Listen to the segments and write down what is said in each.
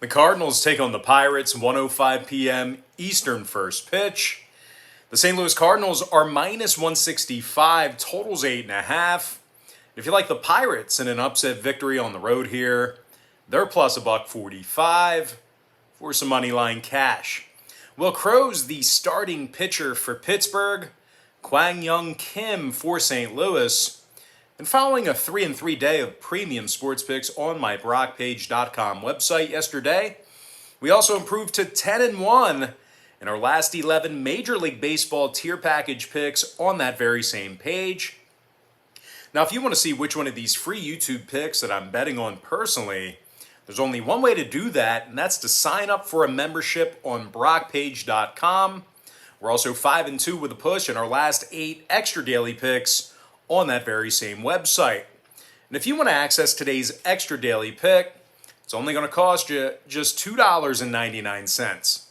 The Cardinals take on the Pirates, 1:05 p.m. Eastern first pitch. The St. Louis Cardinals are minus 165, totals 8.5. If you like the Pirates in an upset victory on the road here, they're plus $1.45 for some money line cash. Will Crow's the starting pitcher for Pittsburgh, Kwang-Young Kim for St. Louis. And following a 3-3 day of premium sports picks on my BrockPage.com website yesterday, we also improved to 10-1 in our last 11 Major League Baseball tier package picks on that very same page. Now, if you want to see which one of these free YouTube picks that I'm betting on personally, there's only one way to do that, and that's to sign up for a membership on BrockPage.com. We're also 5-2 with a push in our last 8 extra daily picks on that very same website. And if you want to access today's extra daily pick, it's only going to cost you just $2.99.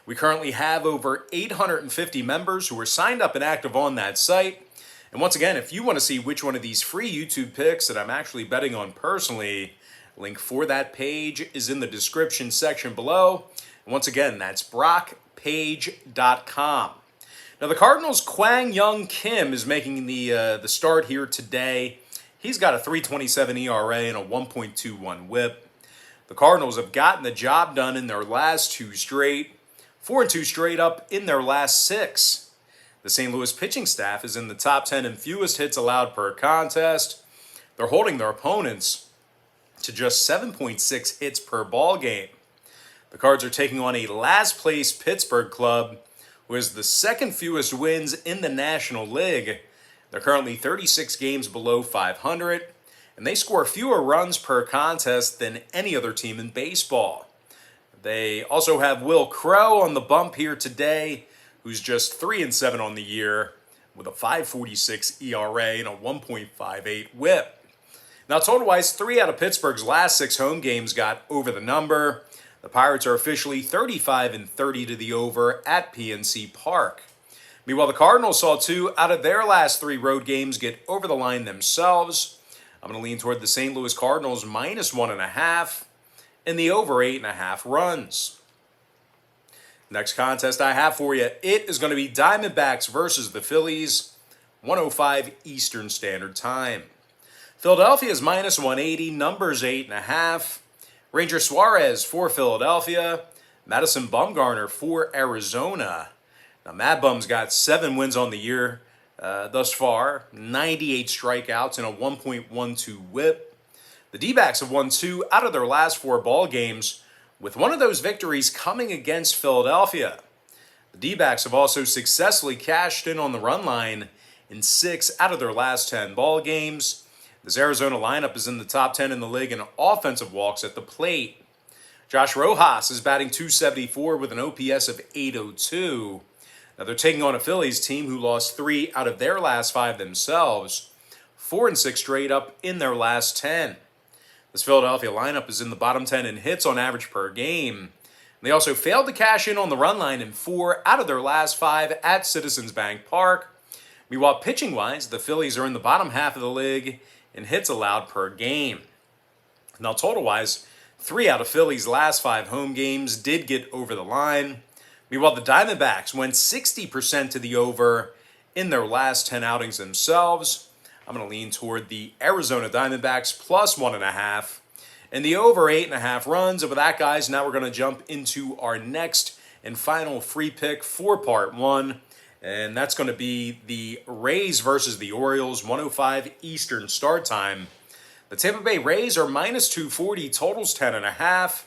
We currently have over 850 members who are signed up and active on that site. And once again, if you want to see which one of these free YouTube picks that I'm actually betting on personally, link for that page is in the description section below. And once again, that's BrockPage.com. Now, the Cardinals' Kwang-Young Kim is making the start here today. He's got a 3.27 ERA and a 1.21 WHIP. The Cardinals have gotten the job done in their last 2 straight, 4-2 straight up in their last 6. The St. Louis pitching staff is in the top 10 in fewest hits allowed per contest. They're holding their opponents to just 7.6 hits per ball game. The Cards are taking on a last-place Pittsburgh club who has the second fewest wins in the National League. They're currently 36 games below 500, and they score fewer runs per contest than any other team in baseball. They also have Will Crow on the bump here today, who's just 3-7 on the year with a 5.46 ERA and a 1.58 WHIP. Now, total-wise, 3 out of Pittsburgh's last 6 home games got over the number. The Pirates are officially 35-30 to the over at PNC Park. Meanwhile, the Cardinals saw 2 out of their last 3 road games get over the line themselves. I'm going to lean toward the St. Louis Cardinals minus 1.5 and the over 8.5 runs. Next contest I have for you, it is going to be Diamondbacks versus the Phillies, 1:05 Eastern Standard Time. Philadelphia is minus 180, numbers 8.5. Ranger Suarez for Philadelphia. Madison Bumgarner for Arizona. Now, Mad Bum's got 7 wins on the year thus far, 98 strikeouts and a 1.12 WHIP. The D-backs have won 2 out of their last 4 ball games, with one of those victories coming against Philadelphia. The D-backs have also successfully cashed in on the run line in 6 out of their last 10 ball games. This Arizona lineup is in the top 10 in the league in offensive walks at the plate. Josh Rojas is batting .274 with an OPS of .802. Now, they're taking on a Phillies team who lost 3 out of their last 5 themselves, 4-6 straight up in their last 10. This Philadelphia lineup is in the bottom 10 in hits on average per game. They also failed to cash in on the run line in 4 out of their last 5 at Citizens Bank Park. Meanwhile, pitching-wise, the Phillies are in the bottom half of the league in hits allowed per game. Now, total-wise, 3 out of Philly's last 5 home games did get over the line. Meanwhile, the Diamondbacks went 60% to the over in their last 10 outings themselves. I'm going to lean toward the Arizona Diamondbacks plus 1.5 and the over 8.5 runs. And with that, guys, now we're going to jump into our next and final free pick for part 1. And that's going to be the Rays versus the Orioles, 1:05 Eastern start time. The Tampa Bay Rays are minus 240, totals 10.5.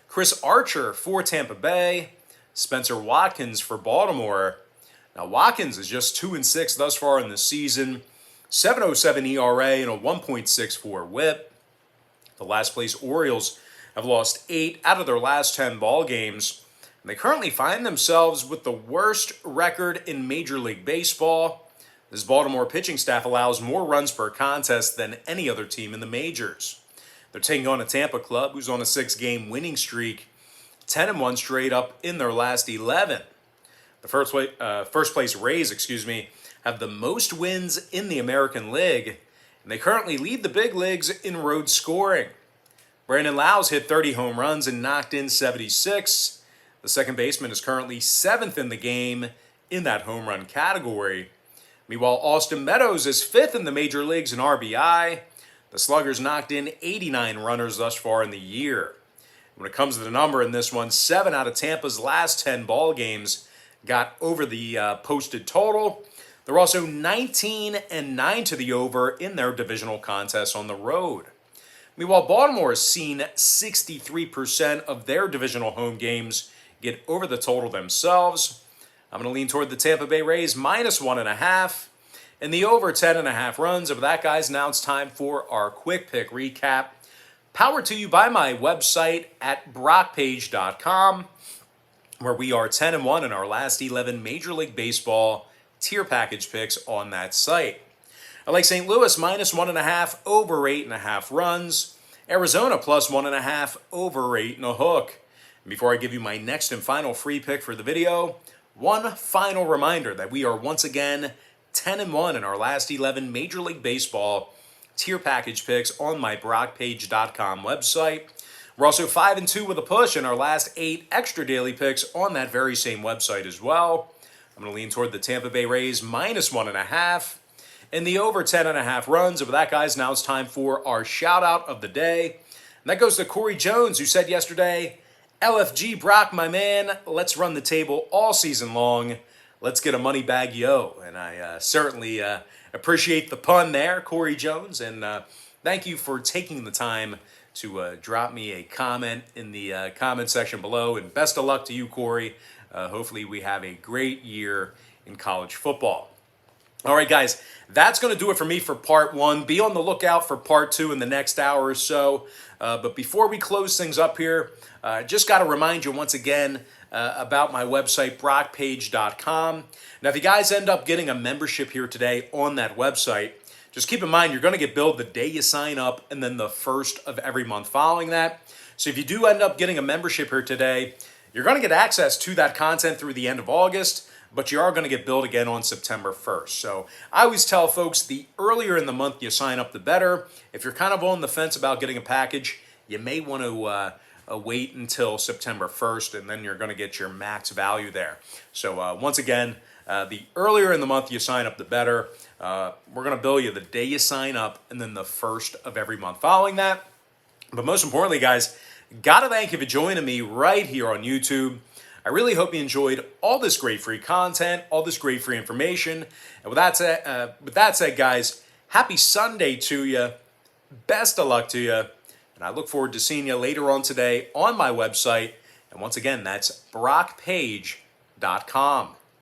Chris Archer for Tampa Bay. Spencer Watkins for Baltimore. Now, Watkins is just 2-6 thus far in the season, 7.07 ERA and a 1.64 WHIP. The last place Orioles have lost 8 out of their last 10 ball games. They currently find themselves with the worst record in Major League Baseball. This Baltimore pitching staff allows more runs per contest than any other team in the majors. They're taking on a Tampa club who's on a 6-game winning streak, 10-1 straight up in their last 11. The first place Rays, have the most wins in the American League, and they currently lead the big leagues in road scoring. Brandon Lowe's hit 30 home runs and knocked in 76. The second baseman is currently 7th in the game in that home run category. Meanwhile, Austin Meadows is 5th in the major leagues in RBI. The Sluggers knocked in 89 runners thus far in the year. When it comes to the number in this one, 7 out of Tampa's last 10 ball games got over the posted total. They're also 19-9 to the over in their divisional contests on the road. Meanwhile, Baltimore has seen 63% of their divisional home games get over the total themselves. I'm going to lean toward the Tampa Bay Rays -1.5 and the over 10.5 runs. Of that, guys, now it's time for our quick pick recap. Powered to you by my website at brockpage.com, where we are 10-1 in our last 11 Major League Baseball tier package picks on that site. I like St. Louis -1.5 over 8.5 runs. Arizona +1.5 over 8.5 hook. And before I give you my next and final free pick for the video, one final reminder that we are once again 10-1 in our last 11 Major League Baseball tier package picks on my brockpage.com website. We're also 5-2 with a push in our last 8 extra daily picks on that very same website as well. I'm going to lean toward the Tampa Bay Rays -1.5 and the over 10.5 runs. Of that, guys, now it's time for our shout out of the day. And that goes to Corey Jones, who said yesterday, LFG Brock, my man, let's run the table all season long. Let's get a money bag, yo. And I certainly appreciate the pun there, Corey Jones. And thank you for taking the time to drop me a comment in the comment section below. And best of luck to you, Corey. Hopefully we have a great year in college football. All right, guys, that's going to do it for me for part 1. Be on the lookout for part 2 in the next hour or so. But before we close things up here, just got to remind you once again about my website, brockpage.com. Now, if you guys end up getting a membership here today on that website, just keep in mind you're going to get billed the day you sign up and then the first of every month following that. So if you do end up getting a membership here today, you're going to get access to that content through the end of August, but you are going to get billed again on September 1st. So I always tell folks the earlier in the month you sign up, the better. If you're kind of on the fence about getting a package, you may want to wait until September 1st, and then you're going to get your max value there. So once again, the earlier in the month you sign up, the better. We're going to bill you the day you sign up and then the first of every month following that. But most importantly, guys, got to thank you for joining me right here on YouTube. I really hope you enjoyed all this great free content, all this great free information. And with that said, guys, happy Sunday to you. Best of luck to you. And I look forward to seeing you later on today on my website. And once again, that's brockpage.com.